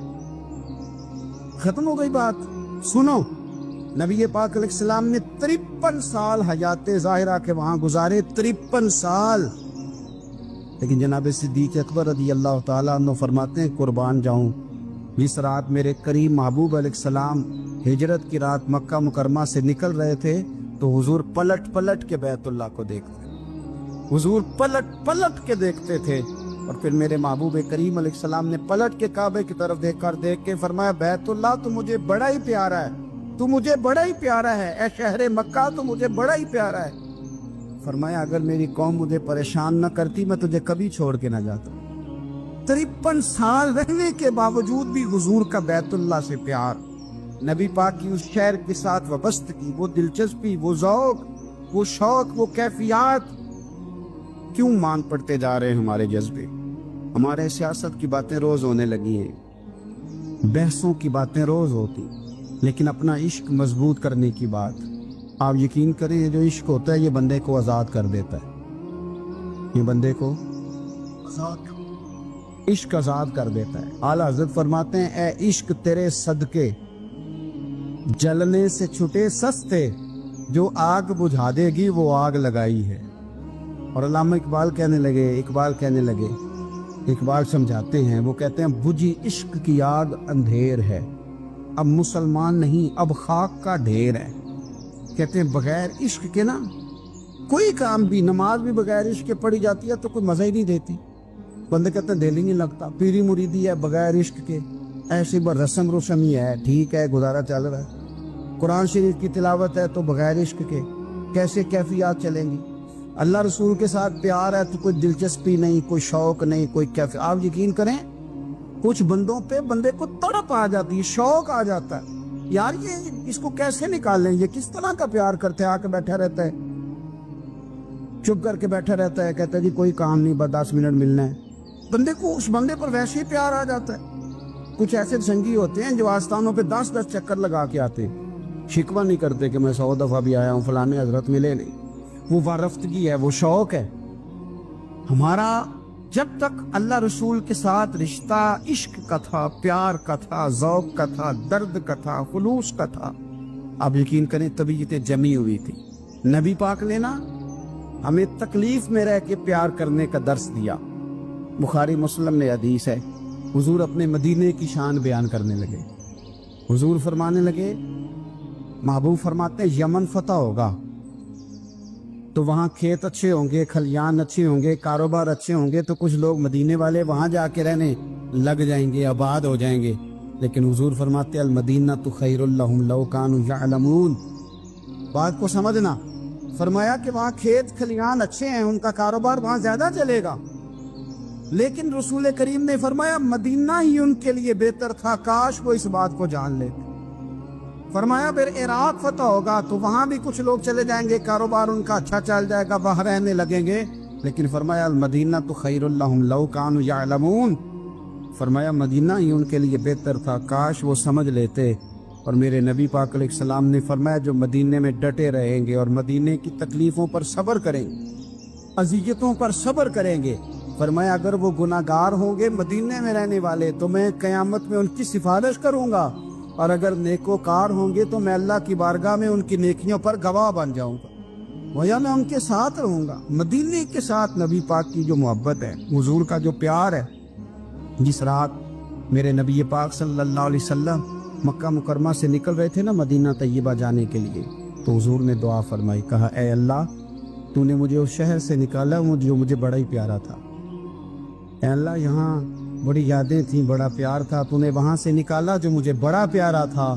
खत्म हो गई बात। सुनो, नबी पाक अलैहिस्सलाम ने 53 साल हयात ज़ाहिरा के वहां गुजारे, 53 साल। लेकिन जनाब सिद्दीक अकबर रज़ी अल्लाह ताला अन्हु फरमाते हैं, कुर्बान जाऊं, जिस रात मेरे करीम महबूब अलैहिस्सलाम हिजरत की रात मक्का मुकरमा से निकल रहे थे तो हुजूर पलट पलट के बैतुल्लाह को देखते, हुजूर पलट पलट के देखते थे। और फिर मेरे महबूब करीम अलैहिस्सलाम ने पलट के काबे की तरफ देख के फरमाया, बैतुल्लाह तो मुझे बड़ा ही प्यारा है, तू मुझे बड़ा ही प्यारा है, ए शहर मक्का तो मुझे बड़ा ही प्यारा है। फरमाया अगर मेरी कौम मुझे परेशान न करती मैं तुझे कभी छोड़ के न जाता। 53 साल रहने के बावजूद भी हुजूर का बैतुल्लाह से प्यार, नबी पाक की उस शहर के साथ वाबस्तगी, वो दिलचस्पी, वो ज़ौक, वो शौक, वो कैफियत, क्यों मान पड़ते जा रहे हैं हमारे जज्बे। हमारे सियासत की बातें रोज होने लगी हैं, बहसों की बातें रोज होती, लेकिन अपना इश्क मजबूत करने की बात, आप यकीन करें ये जो इश्क होता है ये बंदे को आज़ाद कर देता है, ये बंदे को इश्क आज़ाद कर देता है। आला हज़रत फरमाते हैं, ए इश्क तेरे सदके जलने से छुटे सस्ते, जो आग बुझा देगी वो आग लगाई है। और अल्लामा इकबाल कहने लगे, इकबाल समझाते हैं, वो कहते हैं बुझी इश्क की आग अंधेर है, अब मुसलमान नहीं अब खाक का ढेर है। कहते हैं बगैर इश्क के ना कोई काम भी, नमाज भी बगैर इश्क के पढ़ी जाती है तो कोई मजा ही नहीं देती। बंदे कहते हैं दिल ही नहीं लगता, पीरी मुरीदी है बगैर इश्क के, ऐसी रस्म रुस्म ही है, ठीक है गुजारा चल रहा है। कुरान शरीफ की तिलावत है तो बगैर इश्क के कैसे कैफियत चलेंगी। अल्लाह रसूल के साथ प्यार है तो कोई दिलचस्पी नहीं, कोई शौक नहीं, कोई कैफियत। आप यकीन करें कुछ बंदों पे बंदे को तड़प आ जाती है, शौक आ जाता है, यार ये इसको कैसे निकालें, ये किस तरह का प्यार करते हैं। आके बैठा रहता है, चुप करके बैठा रहता है, कहता है जी कोई काम नहीं, बस 10 मिनट मिलना है। बंदे को उस बंदे पर वैसे ही प्यार आ जाता है। कुछ ऐसे संगी होते हैं जो आस्थानों पे 10-10 चक्कर लगा के आते, शिकवा नहीं करते कि मैं 100 दफा भी आया हूँ, फलाने हजरत मिले नहीं। वो वारफ्तगी है, वो शौक है हमारा। जब तक अल्लाह रसूल के साथ रिश्ता इश्क का था, प्यार का था, ज़ौक का था, दर्द का था, खुलूस का था, आप यकीन करें तबीयतें जमी हुई थी। नबी पाक ने ना हमें तकलीफ में रह के प्यार करने का दर्स दिया। बुखारी मुस्लिम में हदीस है, हुजूर अपने मदीने की शान बयान करने लगे। हुजूर फरमाने लगे, महबूब फरमाते हैं यमन फतह होगा तो वहाँ खेत अच्छे होंगे, खलियान अच्छे होंगे, कारोबार अच्छे होंगे, तो कुछ लोग मदीने वाले वहाँ जाके रहने लग जाएंगे, आबाद हो जाएंगे। लेकिन हुजूर फरमाते अल मदीना तो खैरुल लहुम लौ कानू यअलमून। बात को समझना, फरमाया कि वहाँ खेत खलियान अच्छे हैं, उनका कारोबार वहाँ ज्यादा चलेगा। लेकिन रसूल करीम ने फरमाया मदीना ही उनके लिए बेहतर था, काश वो इस बात को जान लेते। फरमाया फिर इराक फतह होगा तो वहां भी कुछ लोग चले जाएंगे, कारोबार उनका अच्छा चल जाएगा, वहां रहने लगेंगे। लेकिन फरमाया मदीना तो खैरुल लहुम लौ कानू यअलमून, फरमाया मदीना ही उनके लिए बेहतर था, काश वो समझ लेते। और मेरे नबी पाक अलैहिस्सलाम ने फरमाया जो मदीने में डटे रहेंगे और मदीने की तकलीफों पर सब्र करेंगे, अज़ियतों पर सब्र करेंगे, फरमाया अगर वो गुनाहगार होंगे मदीने में रहने वाले तो मैं क़यामत में उनकी सिफारिश करूंगा, और अगर नेकोकार होंगे तो मैं अल्लाह की बारगाह में उनकी नेकियों पर गवाह बन जाऊंगा, वया मैं उनके साथ रहूंगा। मदीने के साथ नबी पाक की जो मोहब्बत है, हुजूर का जो प्यार है, जिस रात मेरे नबी पाक सल्लल्लाहु अलैहि वसल्लम मक्का मुकरमा से निकल रहे थे ना मदीना तैयबा जाने के लिए, तो हुजूर ने दुआ फरमाई, कहा ए अल्लाह तूने मुझे उस शहर से निकाला जो मुझे बड़ा ही प्यारा था, ए अल्लाह यहाँ बड़ी यादें थी, बड़ा प्यार था, तूने वहां से निकाला जो मुझे बड़ा प्यारा था।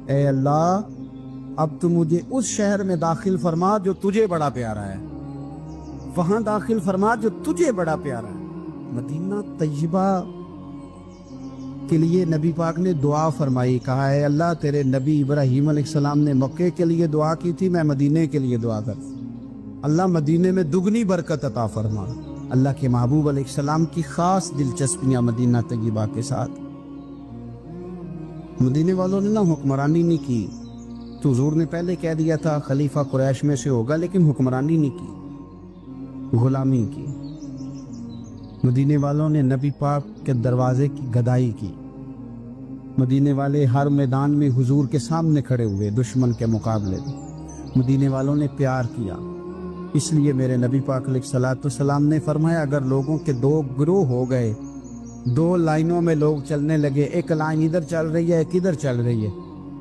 ए अल्लाह अब तू मुझे उस शहर में दाखिल फरमा जो तुझे बड़ा प्यारा है, वहां दाखिल फरमा जो तुझे बड़ा प्यारा है। मदीना तैयबा के लिए नबी पाक ने दुआ फरमाई, कहा है अल्लाह तेरे नबी इब्राहीम अलैहिस्सलाम ने मक्के के लिए दुआ की थी, मैं मदीने के लिए दुआ कर, अल्लाह मदीने में दुगनी बरकत अता फरमा। अल्लाह के महबूब अलैहिस्सलाम की खास दिलचस्पियां मदीना तैयबा के साथ। मदीने वालों ने ना हुक्मरानी नहीं की, तो हुजूर ने पहले कह दिया था खलीफा कुरैश में से होगा, लेकिन हुक्मरानी नहीं की। غلامی کی. مدینے والوں نے نبی پاک کے دروازے کی گدائی کی. مدینے والے ہر میدان میں حضور کے سامنے کھڑے ہوئے دشمن کے مقابلے میں. مدینے والوں نے پیار کیا. اس لیے میرے نبی پاک علیہ الصلوۃ والسلام نے فرمایا اگر لوگوں کے دو گروہ ہو گئے, دو لائنوں میں لوگ چلنے لگے, ایک لائن ادھر چل رہی ہے ایک ادھر چل رہی ہے,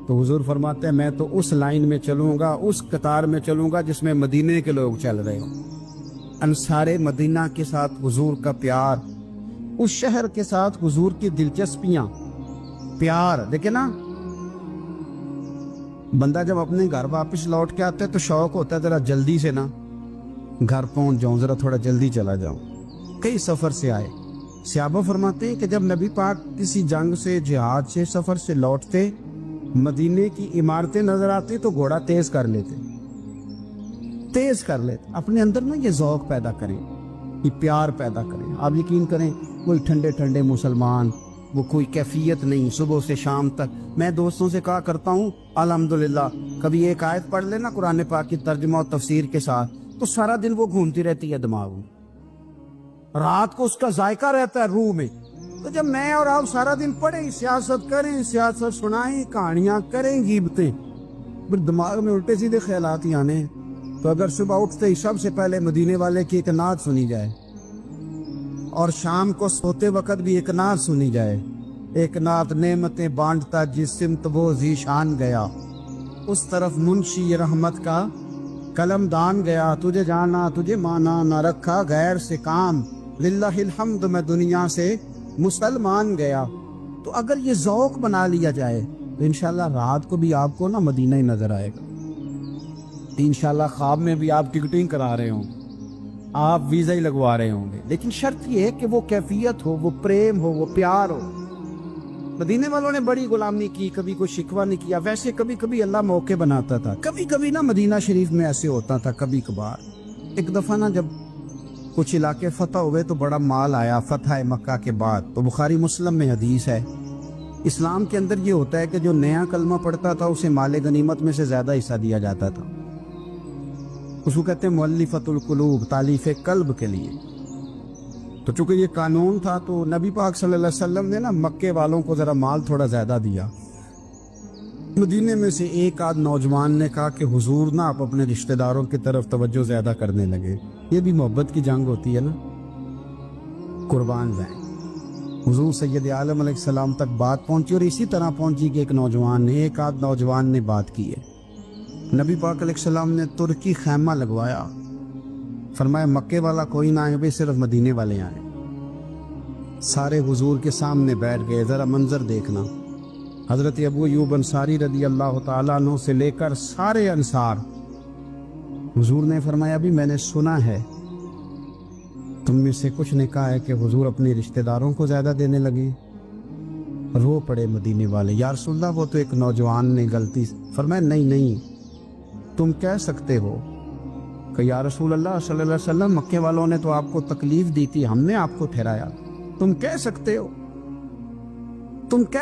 تو حضور فرماتے ہیں میں تو اس لائن میں چلوں گا, اس قطار میں چلوں گا جس میں مدینے کے لوگ چل رہے ہوں. انصار مدینہ کے ساتھ حضور کا پیار, اس شہر کے ساتھ حضور کی دلچسپیاں, پیار. دیکھیں نا, بندہ جب اپنے گھر واپس لوٹ کے آتا ہے تو شوق ہوتا ہے ذرا جلدی سے نا گھر پہنچ جاؤں, ذرا تھوڑا جلدی چلا جاؤں. کئی سفر سے آئے. صحابہ فرماتے ہیں کہ جب نبی پاک کسی جنگ سے, جہاد سے, سفر سے لوٹتے, مدینے کی عمارتیں نظر آتی تو گھوڑا تیز کر لیتے, اپنے اندر نا یہ ذوق پیدا کریں, یہ پیار پیدا کریں. آپ یقین کریں کوئی ٹھنڈے ٹھنڈے مسلمان, وہ کوئی کیفیت نہیں, صبح سے شام تک. میں دوستوں سے کہا کرتا ہوں الحمدللہ کبھی ایک آیت پڑھ لینا قرآن پاک کی ترجمہ اور تفسیر کے ساتھ تو سارا دن وہ گھومتی رہتی ہے دماغ میں, رات کو اس کا ذائقہ رہتا ہے روح میں. تو جب میں اور آپ سارا دن پڑھیں, سیاست کریں, سیاست سنائیں, کہانیاں کریں, غیبتیں, پھر دماغ میں الٹے سیدھے خیالات ہی آنے. تو اگر صبح اٹھتے ہی سب سے پہلے مدینے والے کی ایک نعت سنی جائے اور شام کو سوتے وقت بھی ایک نعت سنی جائے, ایک نعت نعمتیں بانٹتا جس سمت وہ ذیشان گیا, اس طرف منشی رحمت کا قلم دان گیا, تجھے جانا تجھے مانا نہ رکھا غیر سے کام, للہ الحمد میں دنیا سے مسلمان گیا. تو اگر یہ ذوق بنا لیا جائے تو انشاءاللہ رات کو بھی آپ کو نا مدینہ ہی نظر آئے گا. انشاءاللہ خواب میں بھی آپ ٹکٹنگ کرا رہے ہوں, آپ ویزا ہی لگوا رہے ہوں گے, لیکن شرط یہ ہے کہ وہ کیفیت ہو, وہ پریم ہو, وہ پیار ہو. مدینے والوں نے بڑی غلامی کی, کبھی کوئی شکوہ نہیں کیا. ویسے کبھی کبھی اللہ موقع بناتا تھا, کبھی کبھی نا مدینہ شریف میں ایسے ہوتا تھا کبھی کبھار. ایک دفعہ نا جب کچھ علاقے فتح ہوئے تو بڑا مال آیا فتح مکہ کے بعد, تو بخاری مسلم میں حدیث ہے. اسلام کے اندر یہ ہوتا ہے کہ جو نیا کلمہ پڑھتا تھا اسے مال غنیمت میں سے زیادہ حصہ دیا جاتا تھا. اس کو کہتے ہیں مؤلفۃ القلوب, تالیف قلب کے لیے. تو چونکہ یہ قانون تھا تو نبی پاک صلی اللہ علیہ وسلم نے نا مکے والوں کو ذرا مال تھوڑا زیادہ دیا. مدینے میں سے ایک آدھ نوجوان نے کہا کہ حضور نا آپ اپنے رشتہ داروں کی طرف توجہ زیادہ کرنے لگے. یہ بھی محبت کی جنگ ہوتی ہے نا, قربان جائیں. حضور سید عالم علیہ السلام تک بات پہنچی, اور اسی طرح پہنچی کہ ایک آدھ نوجوان نے بات کی ہے. نبی پاک علیہ السلام نے ترکی خیمہ لگوایا, فرمایا مکے والا کوئی نہ آئے, صرف مدینے والے آئیں. سارے حضور کے سامنے بیٹھ گئے. ذرا منظر دیکھنا, حضرت ابو ایوب انصاری رضی اللہ تعالیٰ عنہ سے لے کر سارے انصار. حضور نے فرمایا بھی میں نے سنا ہے تم میں سے کچھ نے کہا ہے کہ حضور اپنے رشتہ داروں کو زیادہ دینے لگے. رو پڑے مدینے والے, یا رسول اللہ وہ تو ایک نوجوان نے غلطی. فرمایا نہیں, تم کہہ سکتے ہو کہ یا رسول اللہ صلی اللہ علیہ وسلم مکے والوں نے تو آپ کو تکلیف دی تھی, ہم نے آپ کو ٹھہرایا. تم کہہ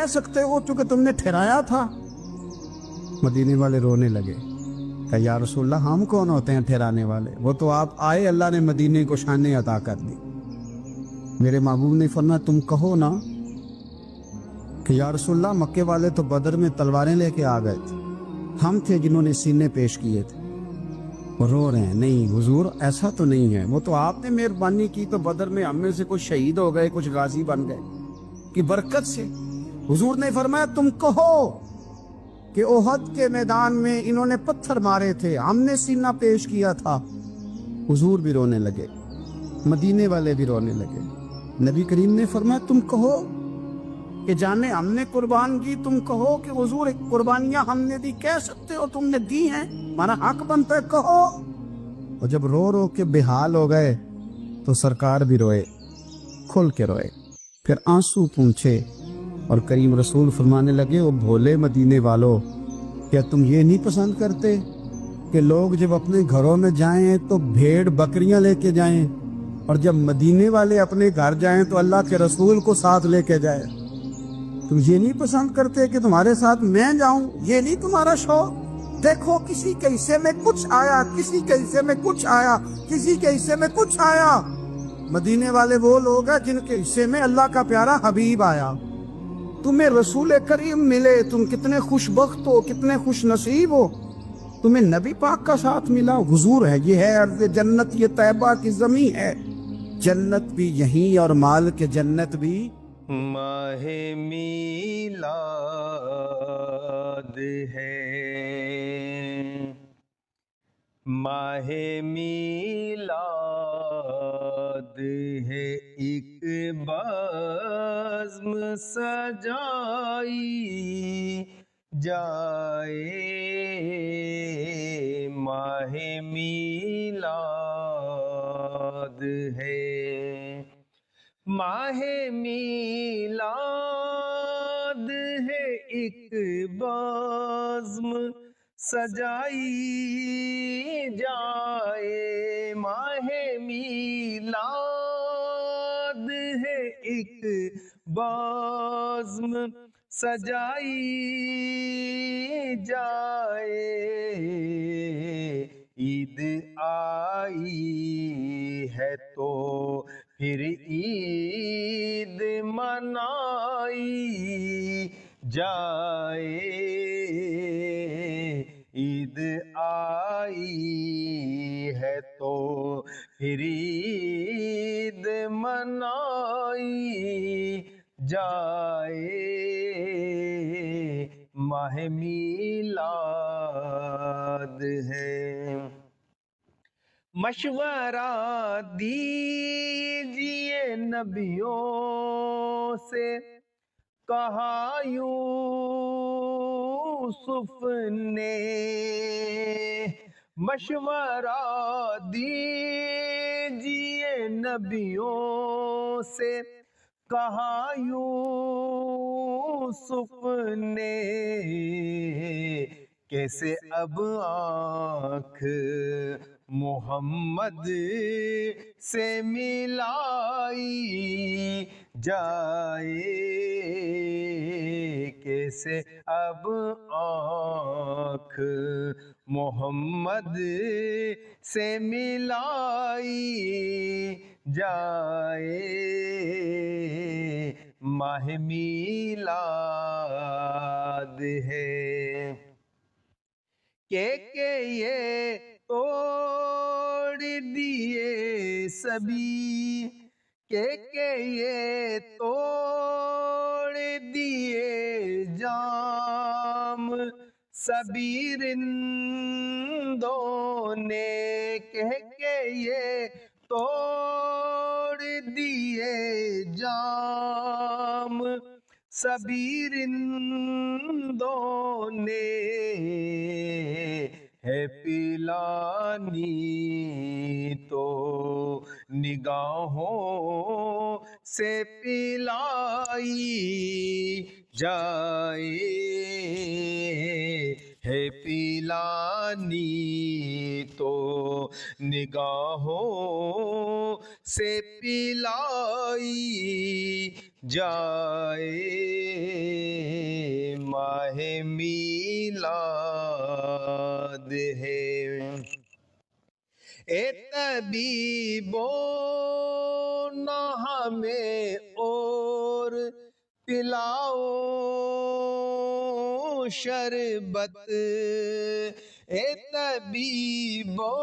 سکتے ہو چونکہ تم نے ٹھہرایا تھا. مدینے والے رونے لگے کہ یا رسول اللہ ہم کون ہوتے ہیں ٹھہرانے والے, وہ تو آپ آئے, اللہ نے مدینے کو شانیں عطا کر دی. میرے محبوب نے فرمایا تم کہو نا کہ یا رسول اللہ مکے والے تو بدر میں تلواریں لے کے آ گئے تھے, ہم تھے جنہوں نے سینے پیش کیے تھے. وہ رو رہے ہیں, نہیں حضور ایسا تو نہیں ہے, وہ تو آپ نے مہربانی کی تو بدر میں ہم میں سے کچھ شہید ہو گئے, کچھ غازی بن گئے کی برکت سے. حضور نے فرمایا تم کہو کہ احد کے میدان میں انہوں نے پتھر مارے تھے, ہم نے سینہ پیش کیا تھا. حضور بھی رونے لگے, مدینے والے بھی رونے لگے. نبی کریم نے فرمایا تم کہو کہ جانے ہم نے قربان کی, تم کہو کہ حضور ایک قربانیاں ہم نے دی. کہہ سکتے ہو تم نے دی ہیں, ہمارا حق بنتا ہے, کہو. اور جب رو رو کے بے حال ہو گئے تو سرکار بھی روئے, کھل کے روئے, پھر آنسو پونچھے اور کریم رسول فرمانے لگے وہ بھولے مدینے والو, کیا تم یہ نہیں پسند کرتے کہ لوگ جب اپنے گھروں میں جائیں تو بھیڑ بکریاں لے کے جائیں, اور جب مدینے والے اپنے گھر جائیں تو اللہ کے رسول کو ساتھ لے کے جائیں؟ تم یہ نہیں پسند کرتے کہ تمہارے ساتھ میں جاؤں؟ یہ نہیں تمہارا شوق देखो किसी के हिस्से में कुछ आया, किसी के हिस्से में कुछ आया, किसी के हिस्से में कुछ आया। मदीने वाले वो लोग हैं जिनके हिस्से में अल्लाह का प्यारा हबीब आया। तुम्हें रसूल करीम मिले, तुम कितने खुशबख्त हो, कितने खुश नसीब हो। तुम्हें नबी पाक का साथ मिला, हुजूर है, ये है अर्ज़ जन्नत, ये तैबा की ज़मीं है। जन्नत भी यहीं और माल के जन्नत भी। माहे मीलाद है, माहे मीलाद है, एक बज़्म सजाई जाए। माहे मीलाद है, माहे मीलाद है, एक बज़्म सजाई जाए। माहे मीलाद है, एक बज़्म सजाई जाए। ईद आई है तो फिर ईद मनाई जाए। ईद आई है तो फिर ईद मनाई जाए। माह मीलाद है, मशवरा दीजिए नबियों से, कहा यूसुफ ने। मशवरा दीजिए नबियों से, कहा यूसुफ ने। कैसे अब आँख मोहम्मद से मिलाई जाए। कैसे अब आँख मोहम्मद से मिलाई जाए। माह मीलाद है, के ये तोड़ दिए सभी, के ये तोड़ दिए जाम सभी रिंदों ने। के ये तोड़ दिए जाम सभी रिंदों ने। है पिलानी तो निगाहों से पिलाई जाए। है पिलानी तो निगाहों से पिलाई जाए। माह मीलाद है, ए तबीबो न हमें और पिलाओ शरबत। ए तबीबो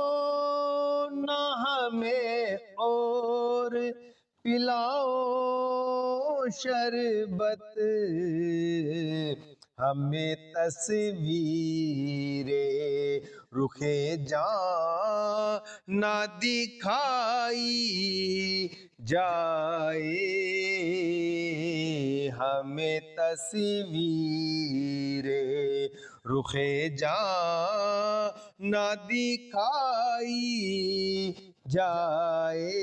न हमें और पिलाओ शरबत। हमें तस्वीरे रुखे जान ना दिखाई जाए। हमें तस्वीरे रुखे जान ना दिखाई जाए।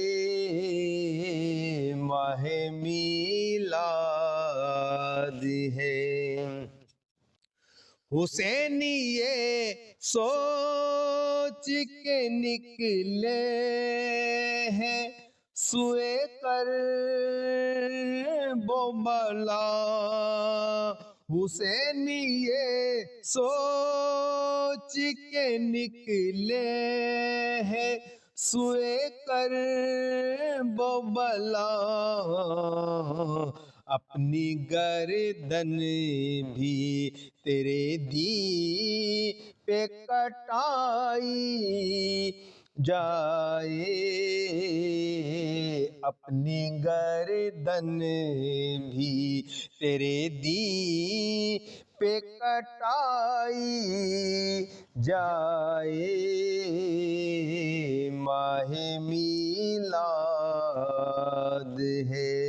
माह मीलाद है, हुसैनी ये सोच के निकले हैं सुए कर बोबला। حسینی یہ سوچ کے نکلے ہیں سوئے کرب و بلا، اپنی گردن بھی تیرے دین پہ کٹائی جائے، اپنی گردن بھی تیرے دین پہ کٹائی جائے۔ ماہ میلاد ہے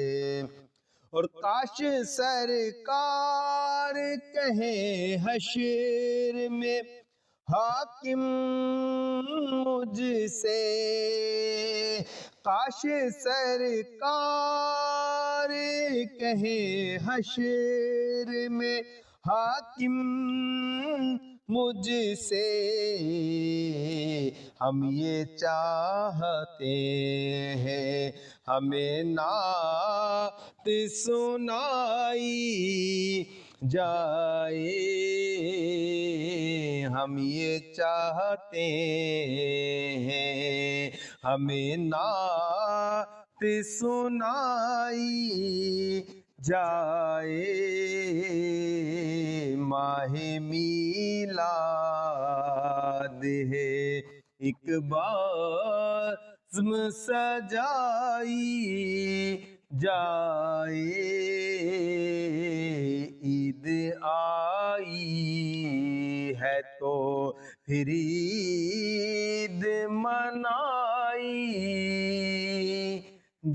اور کاش سرکار کہیں حشر میں حاکم مجھ سے، کاش سرکار کہیں حشر میں حاکم مجھ سے، ہم یہ چاہتے ہیں ہمیں نعت سنائی جائے، ہم یہ چاہتے ہیں ہمیں نعت سنائی جائے۔ ماہ میلاد ہے ایک بزم سجائی جائے، عید آئی ہے تو پھر عید منائی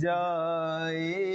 جائے۔